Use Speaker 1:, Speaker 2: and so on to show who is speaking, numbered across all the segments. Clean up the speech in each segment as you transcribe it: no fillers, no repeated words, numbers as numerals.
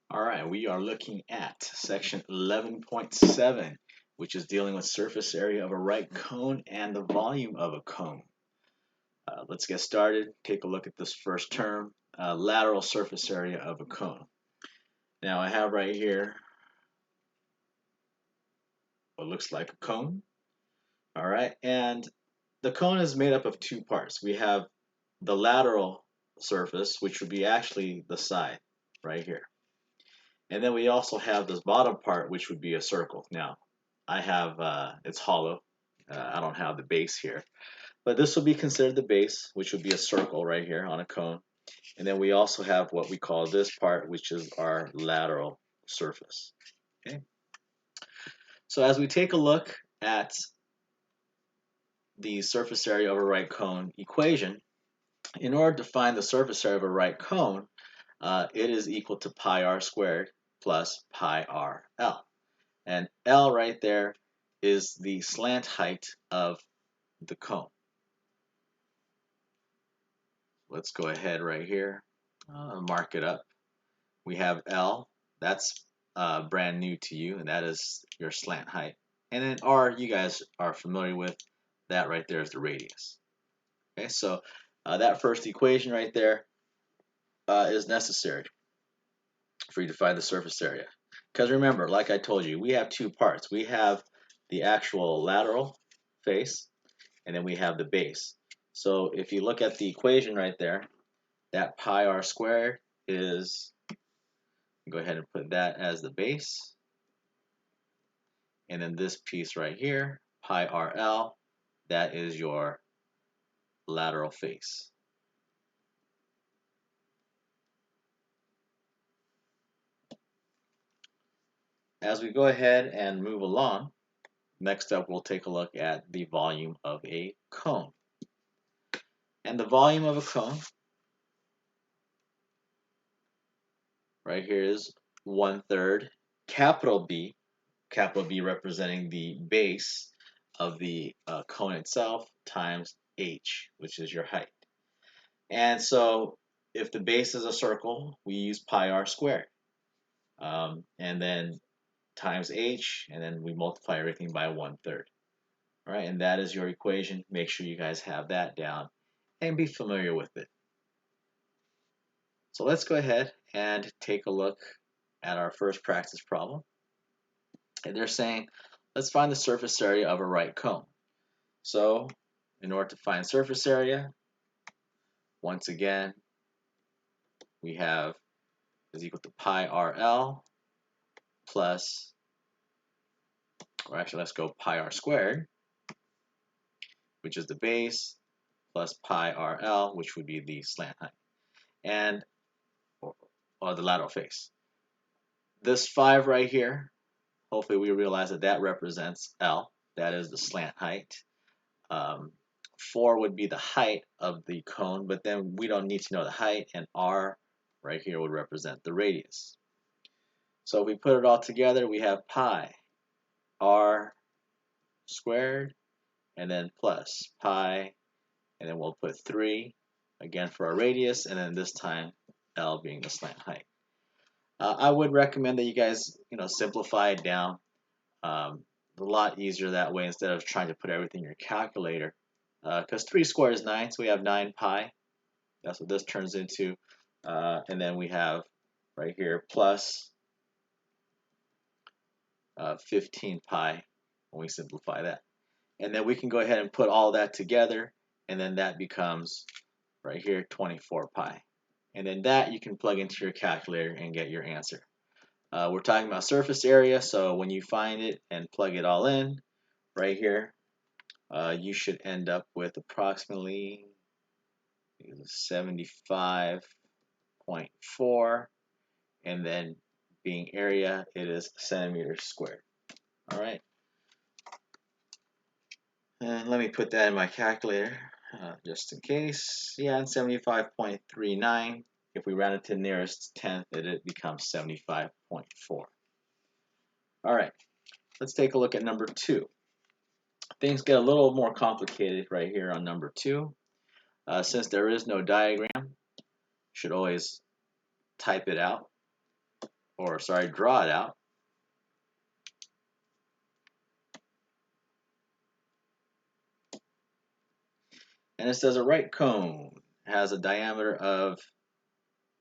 Speaker 1: All right, we are looking at section 11.7, which is dealing with surface area of a right cone and the volume of a cone. Let's get started. Take a look at this first term, lateral surface area of a cone. Now I have right here what looks like a cone. All right, and the cone is made up of two parts. We have the lateral surface, which would be actually the side right here. And then we also have this bottom part, which would be a circle. Now, I have, it's hollow. I don't have the base here. But this will be considered the base, which would be a circle right here on a cone. And then we also have what we call this part, which is our lateral surface. Okay. So as we take a look at the surface area of a right cone equation, in order to find the surface area of a right cone, it is equal to pi r squared plus pi r L. And L right there is the slant height of the cone. Let's go ahead right here, mark it up. We have L, that's brand new to you, and that is your slant height. And then R, you guys are familiar with, that right there is the radius. Okay, so that first equation right there is necessary for you to find the surface area. Because remember, like I told you, we have two parts. We have the actual lateral face, and then we have the base. So if you look at the equation right there, that pi r squared is, go ahead and put that as the base. And then this piece right here, pi rl, that is your lateral face. As we go ahead and move along, next up we'll take a look at the volume of a cone. And the volume of a cone right here is 1/3 capital B representing the base of the cone itself, times h, which is your height. And so if the base is a circle, we use pi r squared. And then times h, and then we multiply everything by 1/3. All right, and that is your equation. Make sure you guys have that down and be familiar with it. So let's go ahead and take a look at our first practice problem. And they're saying, let's find the surface area of a right cone. So in order to find surface area, once again, we have is equal to pi rl plus, or actually let's go pi r squared, which is the base, plus pi rl, which would be the slant height, and or the lateral face. This 5 right here, hopefully we realize that that represents L, that is the slant height. 4 would be the height of the cone, but then we don't need to know the height, and R right here would represent the radius. So if we put it all together, we have pi r squared, and then plus pi, and then we'll put 3 again for our radius, and then this time L being the slant height. I would recommend that you guys, simplify it down. A lot easier that way instead of trying to put everything in your calculator. Because 3 squared is 9, so we have 9 pi. That's what this turns into. And then we have right here plus 15 pi when we simplify that. And then we can go ahead and put all that together, and then that becomes right here 24 pi. And then that you can plug into your calculator and get your answer. We're talking about surface area, so when you find it and plug it all in right here, you should end up with approximately 75.4, and then being area, it is centimeters squared. All right. And let me put that in my calculator just in case. Yeah, and 75.39. If we round it to the nearest tenth, it becomes 75.4. All right, let's take a look at number 2. Things get a little more complicated right here on number 2. Since there is no diagram, you should always type it out. or sorry, draw it out. And it says a right cone has a diameter of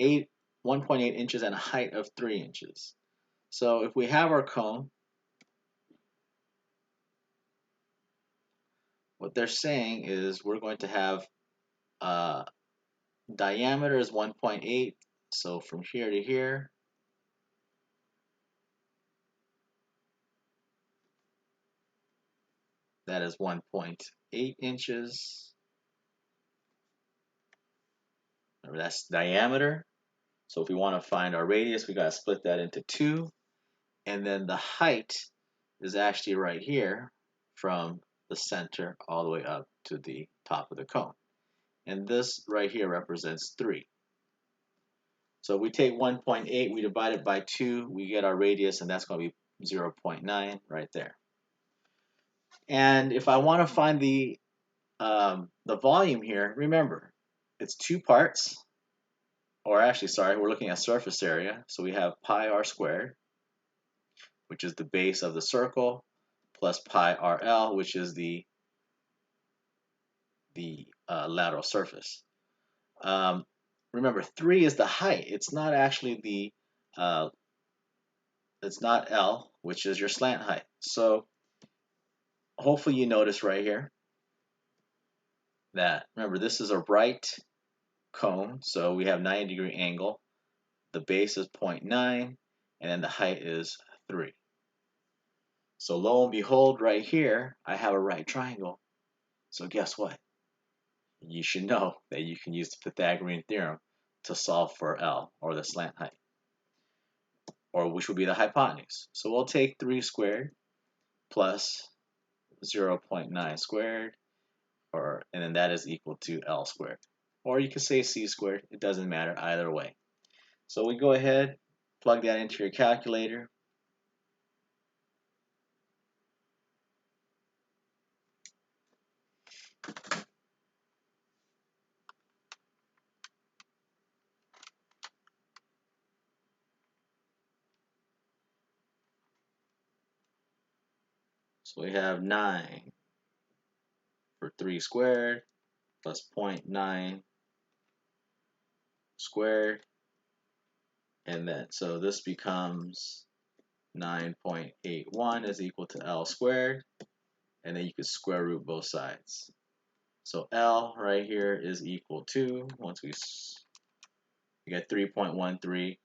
Speaker 1: 1.8 inches and a height of 3 inches. So if we have our cone, what they're saying is we're going to have diameter is 1.8. So from here to here, that is 1.8 inches. Remember, that's diameter. So if we want to find our radius, we got to split that into 2. And then the height is actually right here from the center all the way up to the top of the cone. And this right here represents 3. So we take 1.8, we divide it by 2, we get our radius, and that's going to be 0.9 right there. And if I want to find the volume here, remember, it's 2 parts, or actually, sorry, we're looking at surface area. So we have pi r squared, which is the base of the circle, plus pi rl, which is the lateral surface. Remember, 3 is the height. It's not actually the, it's not L, which is your slant height. So hopefully you notice right here that, remember, this is a right cone, so we have 90-degree angle. The base is 0.9, and then the height is 3. So lo and behold, right here, I have a right triangle. So guess what? You should know that you can use the Pythagorean theorem to solve for L, or the slant height, or which would be the hypotenuse. So we'll take 3 squared plus 0.9 squared, and then that is equal to L squared. Or you can say C squared. It doesn't matter either way. So we go ahead, plug that into your calculator. So we have 9 for 3 squared plus 0.9 squared, and then so this becomes 9.81 is equal to L squared, and then you could square root both sides. So L right here is equal to, once we get 3.13.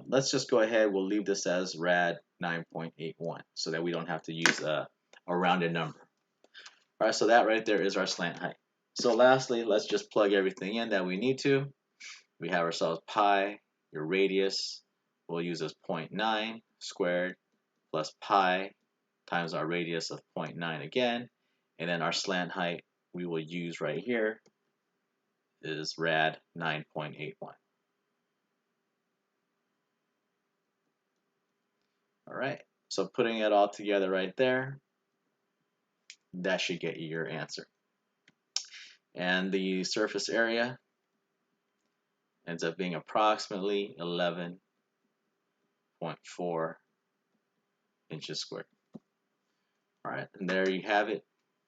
Speaker 1: Let's just go ahead, we'll leave this as rad 9.81 so that we don't have to use a rounded number. All right, so that right there is our slant height. So lastly, let's just plug everything in that we need to. We have ourselves pi, your radius, we'll use as 0.9 squared plus pi times our radius of 0.9 again, and then our slant height we will use right here is rad 9.81. All right, so putting it all together right there, that should get you your answer. And the surface area ends up being approximately 11.4 inches squared. All right, and there you have it,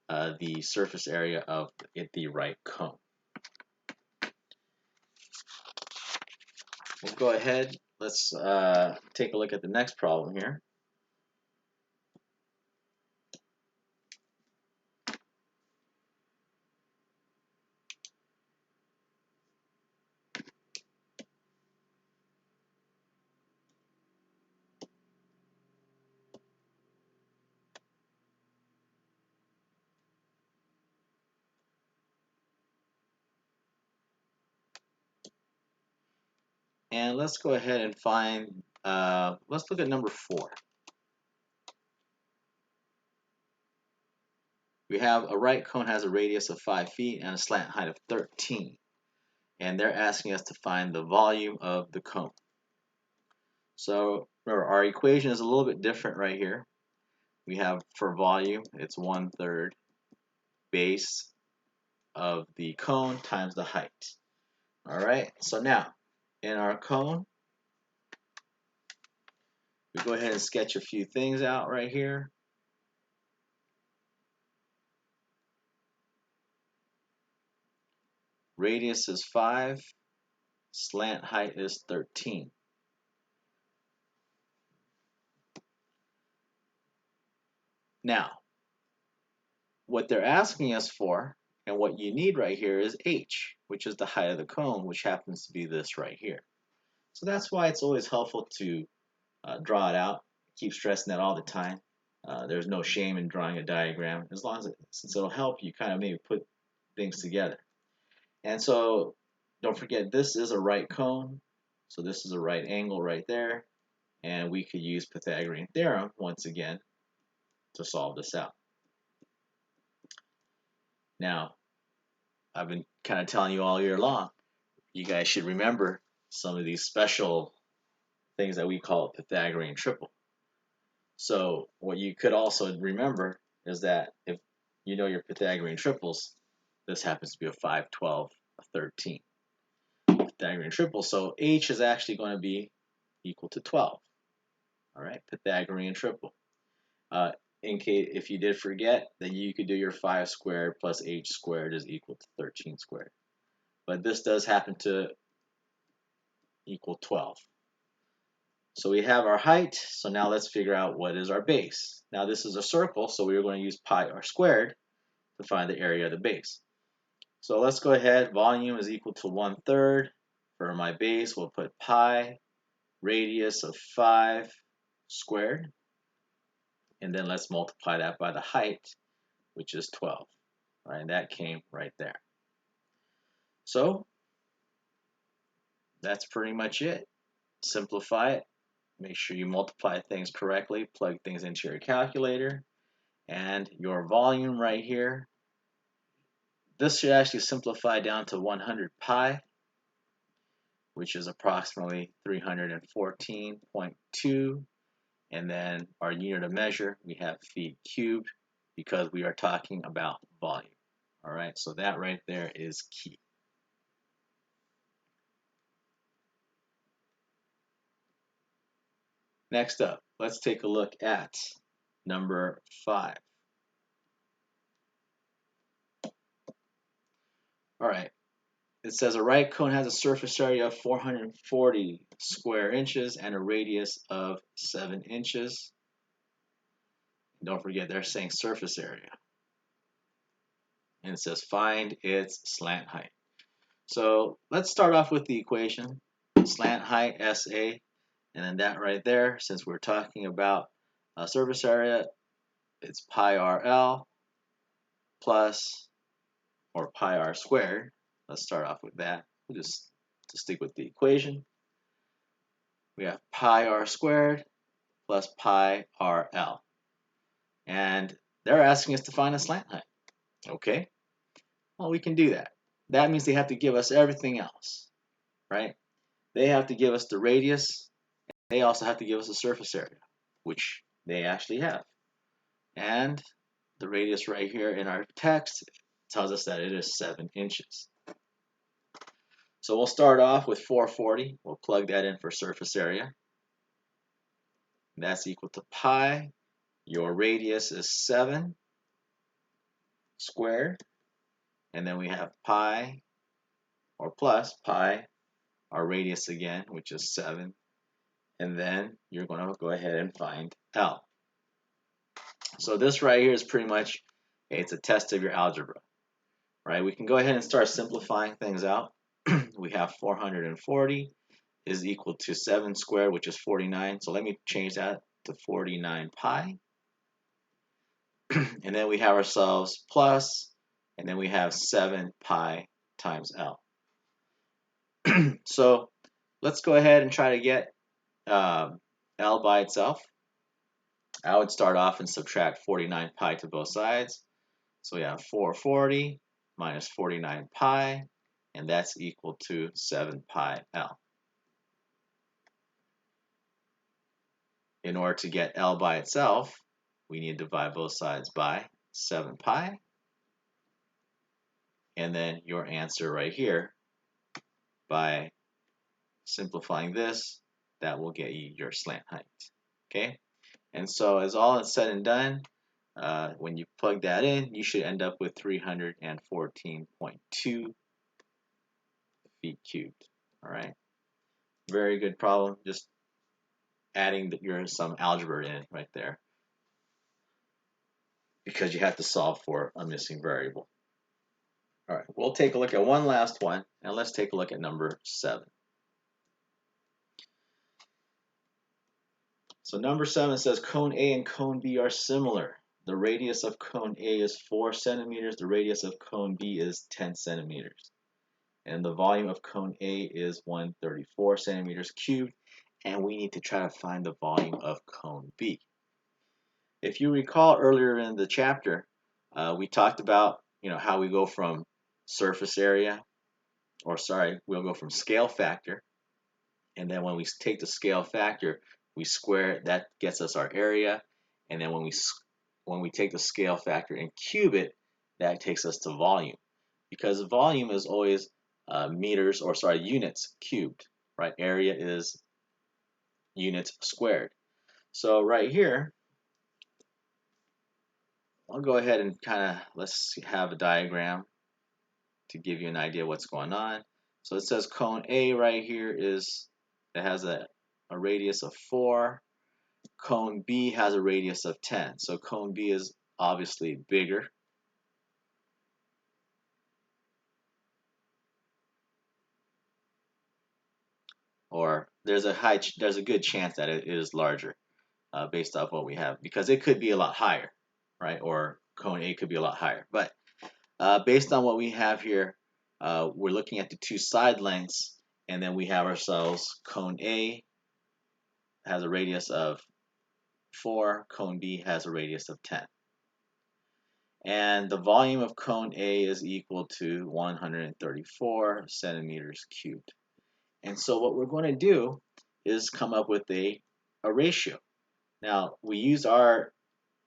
Speaker 1: the surface area of the right cone. We'll go ahead, let's take a look at the next problem here. And let's go ahead and find, let's look at number 4. We have a right cone has a radius of 5 feet and a slant height of 13. And they're asking us to find the volume of the cone. So remember, our equation is a little bit different right here. We have for volume, it's 1/3 base of the cone times the height. All right, so now in our cone, go ahead and sketch a few things out right here. Radius is 5, slant height is 13. Now, what they're asking us for, and what you need right here, is h, which is the height of the cone, which happens to be this right here. So that's why it's always helpful to draw it out. Keep stressing that all the time. There's no shame in drawing a diagram, as long as since it'll help you kind of maybe put things together. And so don't forget, this is a right cone, so this is a right angle right there, and we could use Pythagorean theorem once again to solve this out. Now, I've been kind of telling you all year long, you guys should remember some of these special things that we call Pythagorean triple. So what you could also remember is that if you know your Pythagorean triples, this happens to be a 5, 12, a 13. Pythagorean triple, so h is actually going to be equal to 12. All right, Pythagorean triple. In case if you did forget, then you could do your 5 squared plus h squared is equal to 13 squared. But this does happen to equal 12. So we have our height, so now let's figure out what is our base. Now this is a circle, so we're going to use pi r squared to find the area of the base. So let's go ahead, volume is equal to 1/3. For my base, we'll put pi, radius of 5 squared, and then let's multiply that by the height, which is 12. Right, and that came right there. So that's pretty much it. Simplify it. Make sure you multiply things correctly, plug things into your calculator, and your volume right here. This should actually simplify down to 100 pi, which is approximately 314.2. And then our unit of measure, we have feet cubed because we are talking about volume. All right, so that right there is key. Next up, let's take a look at number 5. All right, it says a right cone has a surface area of 440 square inches and a radius of 7 inches. Don't forget, they're saying surface area. And it says find its slant height. So let's start off with the equation. Slant height, SA, and then that right there, since we're talking about surface area, it's pi RL plus, or pi r squared. Let's start off with that. We'll just to stick with the equation. We have pi r squared plus pi RL. And they're asking us to find a slant height. Okay, well, we can do that. That means they have to give us everything else, right? They have to give us the radius. They also have to give us the surface area, which they actually have. And the radius right here in our text tells us that it is 7 inches. So we'll start off with 440. We'll plug that in for surface area. That's equal to pi. Your radius is 7 squared. And then we have pi, or plus pi, our radius again, which is 7. And then you're going to go ahead and find L. So this right here is pretty much, it's a test of your algebra. Right? We can go ahead and start simplifying things out. We have 440 is equal to 7 squared, which is 49. So let me change that to 49 pi. And then we have ourselves plus, and then we have 7 pi times L. So let's go ahead and try to get L by itself. I would start off and subtract 49 pi to both sides. So we have 440 minus 49 pi, and that's equal to 7 pi L. In order to get L by itself, we need to divide both sides by 7 pi. And then your answer right here, by simplifying this, that will get you your slant height. Okay, and so as all is said and done, when you plug that in, you should end up with 314.2 feet cubed. All right, very good problem. Just adding some algebra in right there because you have to solve for a missing variable. All right, we'll take a look at one last one, and let's take a look at number 7. So number 7 says cone A and cone B are similar. The radius of cone A is 4 centimeters. The radius of cone B is 10 centimeters. And the volume of cone A is 134 centimeters cubed. And we need to try to find the volume of cone B. If you recall earlier in the chapter, we talked about how we go from surface area, or sorry, we'll go from scale factor, and then when we take the scale factor, we square it. That gets us our area, and then when we take the scale factor and cube it, that takes us to volume, because volume is always meters, or sorry, units cubed, right? Area is units squared. So right here, I'll go ahead and let's have a diagram to give you an idea what's going on. So it says cone A right here it has a radius of 4. Cone B has a radius of 10. So cone B is obviously bigger. Or there's a good chance that it is larger based off what we have, because it could be a lot higher, right? Or cone A could be a lot higher. But based on what we have here, we're looking at the two side lengths, and then we have ourselves cone A has a radius of 4, cone B has a radius of 10. And the volume of cone A is equal to 134 centimeters cubed. And so what we're going to do is come up with a ratio. Now, we use our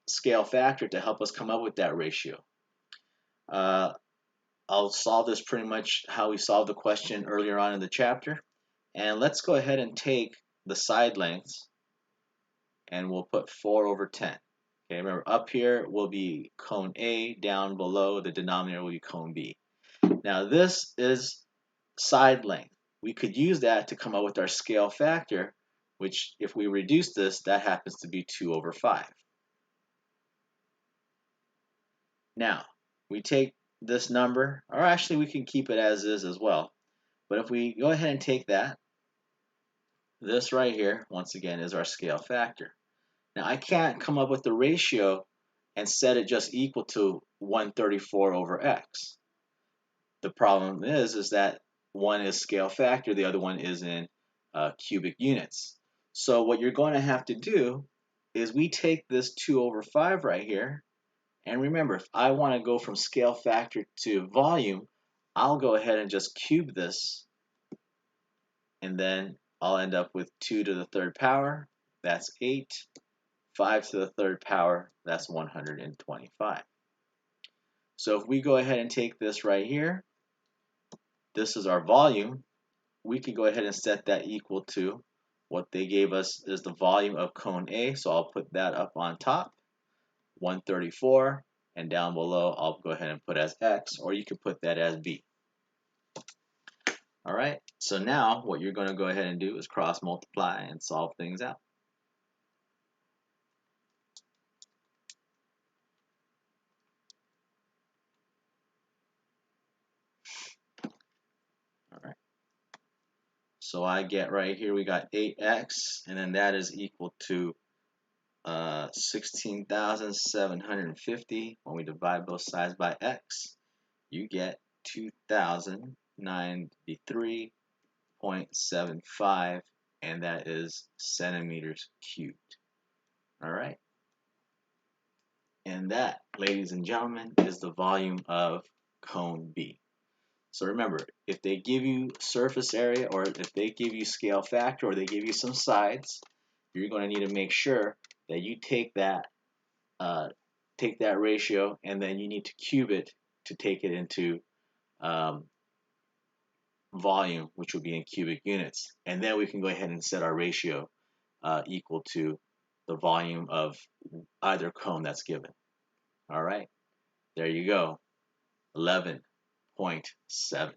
Speaker 1: scale factor to help us come up with that ratio. I'll solve this pretty much how we solved the question earlier on in the chapter. And let's go ahead and take the side lengths, and we'll put 4 over 10. Okay, remember, up here will be cone A, down below the denominator will be cone B. Now this is side length. We could use that to come up with our scale factor, which if we reduce this, that happens to be 2 over 5. Now, we take this number, or actually we can keep it as is as well. But if we go ahead and take that, this right here, once again, is our scale factor. Now, I can't come up with the ratio and set it just equal to 134 over x. The problem is that one is scale factor, the other one is in cubic units. So what you're going to have to do is we take this 2 over 5 right here, and remember, if I want to go from scale factor to volume, I'll go ahead and just cube this, and then I'll end up with 2 to the third power, that's 8, 5 to the third power, that's 125. So if we go ahead and take this right here, this is our volume, we can go ahead and set that equal to what they gave us is the volume of cone A, so I'll put that up on top, 134, and down below I'll go ahead and put as X, or you could put that as B. All right, so now what you're going to go ahead and do is cross multiply and solve things out. All right, so I get right here we got 8x, and then that is equal to 16,750. When we divide both sides by x, you get 2,093.75, and that is centimeters cubed. All right. And that, ladies and gentlemen, is the volume of cone B. So remember, if they give you surface area, or if they give you scale factor, or they give you some sides, you're going to need to make sure that you take that ratio, and then you need to cube it to take it into volume, which will be in cubic units. And then we can go ahead and set our ratio equal to the volume of either cone that's given. All right, there you go, 11.7.